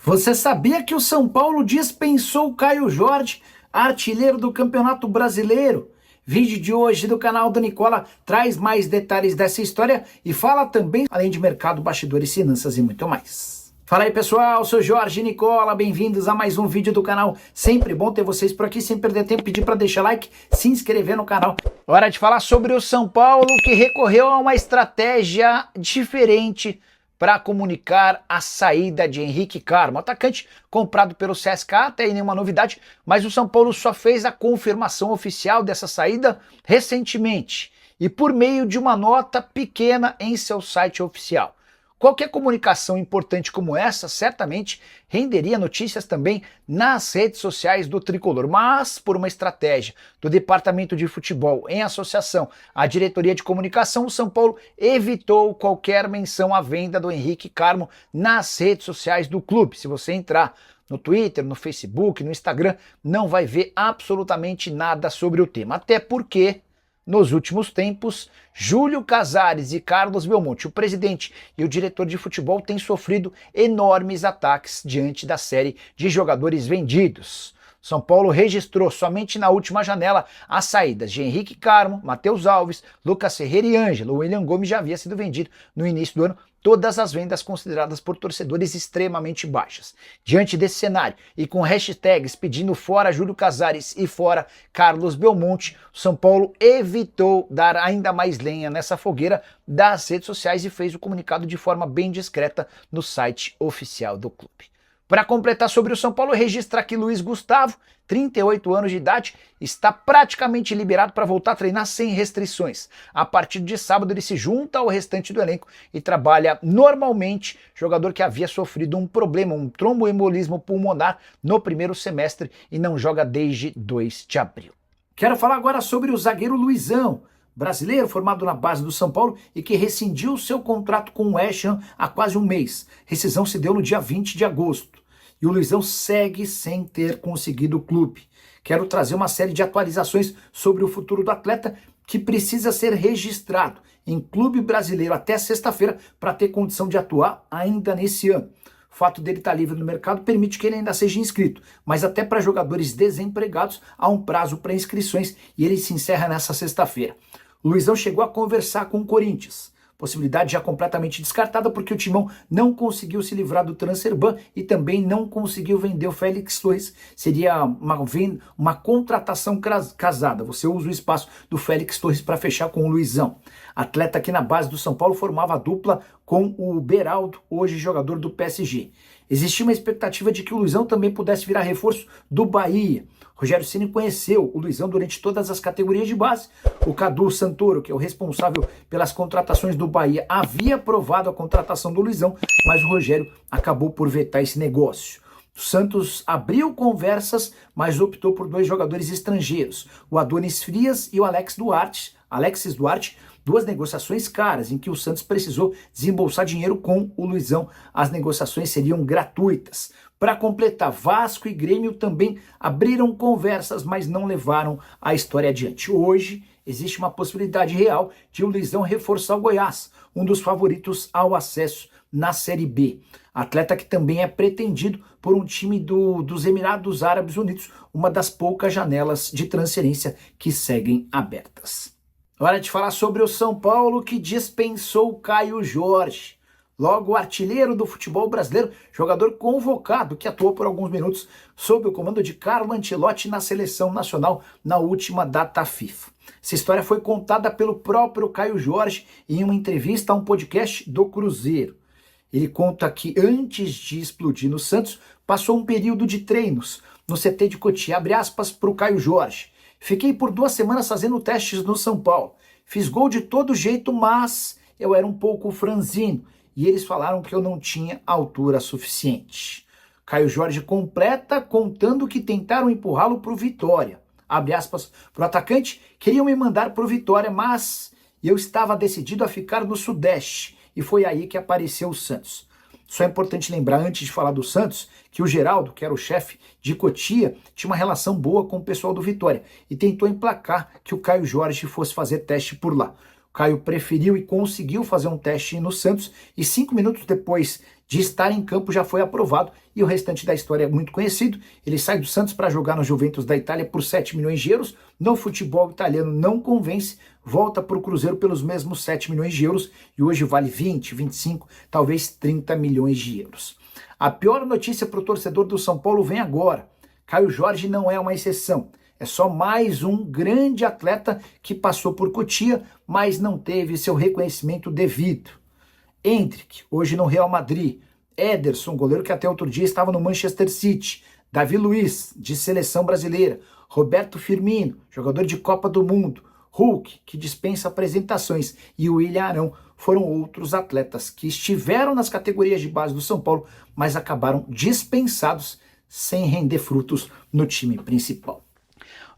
Você sabia que o São Paulo dispensou o Caio Jorge, artilheiro do Campeonato Brasileiro? Vídeo de hoje do canal do Nicola traz mais detalhes dessa história e fala também, além de mercado, bastidores, finanças e muito mais. Fala aí pessoal, sou Jorge Nicola, bem-vindos a mais um vídeo do canal. Sempre bom ter vocês por aqui, sem perder tempo, pedir para deixar like, se inscrever no canal. Hora de falar sobre o São Paulo, que recorreu a uma estratégia diferente para comunicar a saída de Henrique Carmo, atacante comprado pelo CSKA, até aí nenhuma novidade, mas o São Paulo só fez a confirmação oficial dessa saída recentemente e por meio de uma nota pequena em seu site oficial. Qualquer comunicação importante como essa certamente renderia notícias também nas redes sociais do Tricolor, mas por uma estratégia do Departamento de Futebol em associação à Diretoria de Comunicação, o São Paulo evitou qualquer menção à venda do Henrique Carmo nas redes sociais do clube. Se você entrar no Twitter, no Facebook, no Instagram, não vai ver absolutamente nada sobre o tema, até porque nos últimos tempos, Júlio Casares e Carlos Belmonte, o presidente e o diretor de futebol, têm sofrido enormes ataques diante da série de jogadores vendidos. São Paulo registrou somente na última janela as saídas de Henrique Carmo, Matheus Alves, Lucas Ferreira e Ângelo. O William Gomes já havia sido vendido no início do ano, todas as vendas consideradas por torcedores extremamente baixas. Diante desse cenário e com hashtags pedindo fora Júlio Casares e fora Carlos Belmonte, o São Paulo evitou dar ainda mais lenha nessa fogueira das redes sociais e fez o comunicado de forma bem discreta no site oficial do clube. Para completar sobre o São Paulo, registra aqui Luiz Gustavo, 38 anos de idade, está praticamente liberado para voltar a treinar sem restrições. A partir de sábado ele se junta ao restante do elenco e trabalha normalmente, jogador que havia sofrido um problema, um tromboembolismo pulmonar no primeiro semestre e não joga desde 2 de abril. Quero falar agora sobre o zagueiro Luizão, brasileiro formado na base do São Paulo e que rescindiu seu contrato com o West Ham há quase um mês. Rescisão se deu no dia 20 de agosto. E o Luizão segue sem ter conseguido o clube. Quero trazer uma série de atualizações sobre o futuro do atleta que precisa ser registrado em clube brasileiro até sexta-feira para ter condição de atuar ainda nesse ano. O fato dele estar livre no mercado permite que ele ainda seja inscrito, mas até para jogadores desempregados há um prazo para inscrições e ele se encerra nessa sexta-feira. O Luizão chegou a conversar com o Corinthians. Possibilidade já completamente descartada porque o Timão não conseguiu se livrar do transfer ban e também não conseguiu vender o Félix Torres. Seria uma contratação casada. Você usa o espaço do Félix Torres para fechar com o Luizão. Atleta que na base do São Paulo formava a dupla com o Beraldo, hoje jogador do PSG. Existia uma expectativa de que o Luizão também pudesse virar reforço do Bahia. Rogério Ceni conheceu o Luizão durante todas as categorias de base. O Cadu Santoro, que é o responsável pelas contratações do Bahia, havia aprovado a contratação do Luizão, mas o Rogério acabou por vetar esse negócio. O Santos abriu conversas, mas optou por 2 jogadores estrangeiros, o Adonis Frias e o Alexis Duarte, 2 negociações caras, em que o Santos precisou desembolsar dinheiro com o Luizão. As negociações seriam gratuitas. Para completar, Vasco e Grêmio também abriram conversas, mas não levaram a história adiante. Hoje, existe uma possibilidade real de o Luizão reforçar o Goiás, um dos favoritos ao acesso na Série B. Atleta que também é pretendido por um time dos Emirados Árabes Unidos, uma das poucas janelas de transferência que seguem abertas. Hora de falar sobre o São Paulo, que dispensou o Caio Jorge. Logo, o artilheiro do futebol brasileiro, jogador convocado que atuou por alguns minutos sob o comando de Carlo Ancelotti na seleção nacional na última data FIFA. Essa história foi contada pelo próprio Caio Jorge em uma entrevista a um podcast do Cruzeiro. Ele conta que antes de explodir no Santos, passou um período de treinos no CT de Cotia. Abre aspas para o Caio Jorge. Fiquei por 2 semanas fazendo testes no São Paulo. Fiz gol de todo jeito, mas eu era um pouco franzino. E eles falaram que eu não tinha altura suficiente. Caio Jorge completa contando que tentaram empurrá-lo para o Vitória. Abre aspas para o atacante, queriam me mandar para o Vitória, mas eu estava decidido a ficar no Sudeste. E foi aí que apareceu o Santos. Só é importante lembrar, antes de falar do Santos, que o Geraldo, que era o chefe de Cotia, tinha uma relação boa com o pessoal do Vitória e tentou emplacar que o Caio Jorge fosse fazer teste por lá. O Caio preferiu e conseguiu fazer um teste no Santos e 5 minutos depois de estar em campo já foi aprovado e o restante da história é muito conhecido. Ele sai do Santos para jogar no Juventus da Itália por 7 milhões de euros. No futebol italiano não convence, volta para o Cruzeiro pelos mesmos 7 milhões de euros e hoje vale 20, 25, talvez 30 milhões de euros. A pior notícia para o torcedor do São Paulo vem agora. Caio Jorge não é uma exceção. É só mais um grande atleta que passou por Cotia, mas não teve seu reconhecimento devido. Endrick, hoje no Real Madrid. Ederson, goleiro que até outro dia estava no Manchester City. Davi Luiz, de seleção brasileira. Roberto Firmino, jogador de Copa do Mundo. Hulk, que dispensa apresentações. E o William Arão foram outros atletas que estiveram nas categorias de base do São Paulo, mas acabaram dispensados sem render frutos no time principal.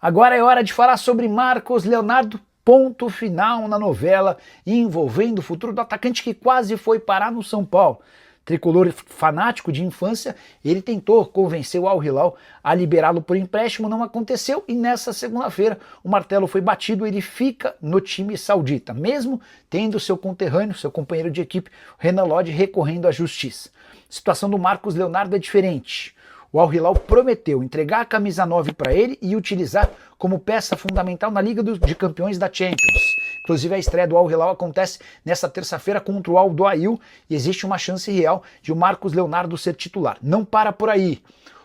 Agora é hora de falar sobre Marcos Leonardo, ponto final na novela envolvendo o futuro do atacante que quase foi parar no São Paulo. Tricolor fanático de infância, ele tentou convencer o Al Hilal a liberá-lo por empréstimo, não aconteceu e nessa segunda-feira o martelo foi batido, ele fica no time saudita, mesmo tendo seu conterrâneo, seu companheiro de equipe, Renan Lodge, recorrendo à justiça. A situação do Marcos Leonardo é diferente. O Al Hilal prometeu entregar a camisa 9 para ele e utilizar como peça fundamental na Liga de Campeões da Champions. Inclusive a estreia do Al Hilal acontece nesta terça-feira contra o Al Doail e existe uma chance real de o Marcos Leonardo ser titular. Não para por aí.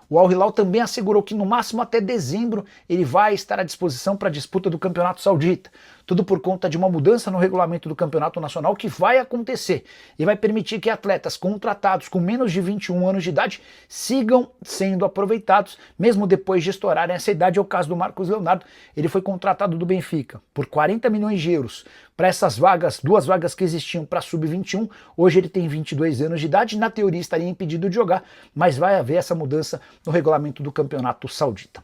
O Al Hilal também assegurou que no máximo até dezembro ele vai estar à disposição para a disputa do Campeonato Saudita. Tudo por conta de uma mudança no regulamento do Campeonato Nacional que vai acontecer e vai permitir que atletas contratados com menos de 21 anos de idade sigam sendo aproveitados, mesmo depois de estourarem essa idade. É o caso do Marcos Leonardo, ele foi contratado do Benfica por 40 milhões de euros para essas vagas, 2 vagas que existiam para sub-21, hoje ele tem 22 anos de idade, na teoria estaria impedido de jogar, mas vai haver essa mudança no regulamento do Campeonato Saudita.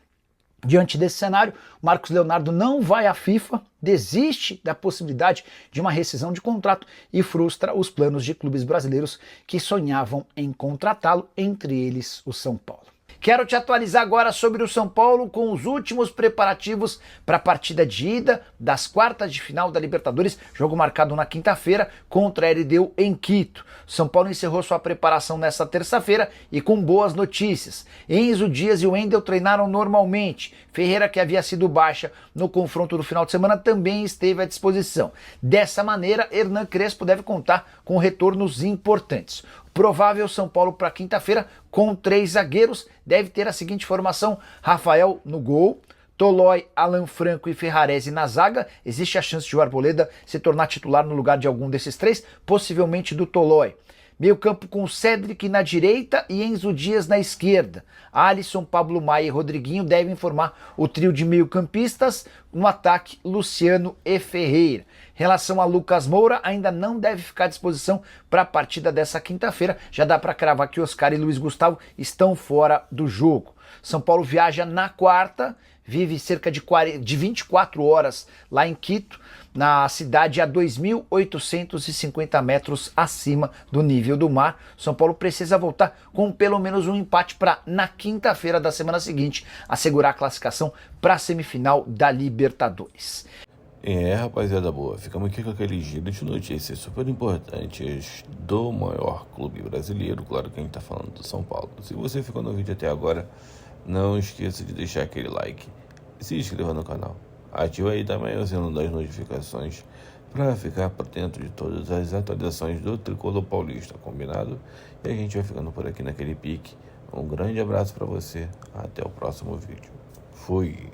Diante desse cenário, Marcos Leonardo não vai à FIFA, desiste da possibilidade de uma rescisão de contrato e frustra os planos de clubes brasileiros que sonhavam em contratá-lo, entre eles o São Paulo. Quero te atualizar agora sobre o São Paulo com os últimos preparativos para a partida de ida das quartas de final da Libertadores, jogo marcado na quinta-feira contra a LDU em Quito. São Paulo encerrou sua preparação nesta terça-feira e com boas notícias. Enzo Dias e Wendel treinaram normalmente. Ferreira, que havia sido baixa no confronto do final de semana, também esteve à disposição. Dessa maneira, Hernan Crespo deve contar com retornos importantes. Provável São Paulo para quinta-feira com 3 zagueiros, deve ter a seguinte formação: Rafael no gol, Tolói, Alan Franco e Ferrarese na zaga. Existe a chance de o Arboleda se tornar titular no lugar de algum desses 3, possivelmente do Tolói. Meio campo com Cédric na direita e Enzo Dias na esquerda. Alisson, Pablo Maia e Rodriguinho devem formar o trio de meio campistas. No ataque, Luciano e Ferreira. Em relação a Lucas Moura, ainda não deve ficar à disposição para a partida dessa quinta-feira. Já dá para cravar que Oscar e Luiz Gustavo estão fora do jogo. São Paulo viaja na quarta, vive cerca de 24 horas lá em Quito, na cidade a 2.850 metros acima do nível do mar. São Paulo precisa voltar com pelo menos um empate para, na quinta-feira da semana seguinte, assegurar a classificação para a semifinal da Libertadores. Rapaziada boa, ficamos aqui com aquele giro de notícias super importantes do maior clube brasileiro, claro que a gente tá falando do São Paulo. Se você ficou no vídeo até agora, não esqueça de deixar aquele like, se inscreva no canal, ativa aí também o sino das notificações para ficar por dentro de todas as atualizações do Tricolor Paulista, combinado? E a gente vai ficando por aqui naquele pique. Um grande abraço para você, até o próximo vídeo. Fui!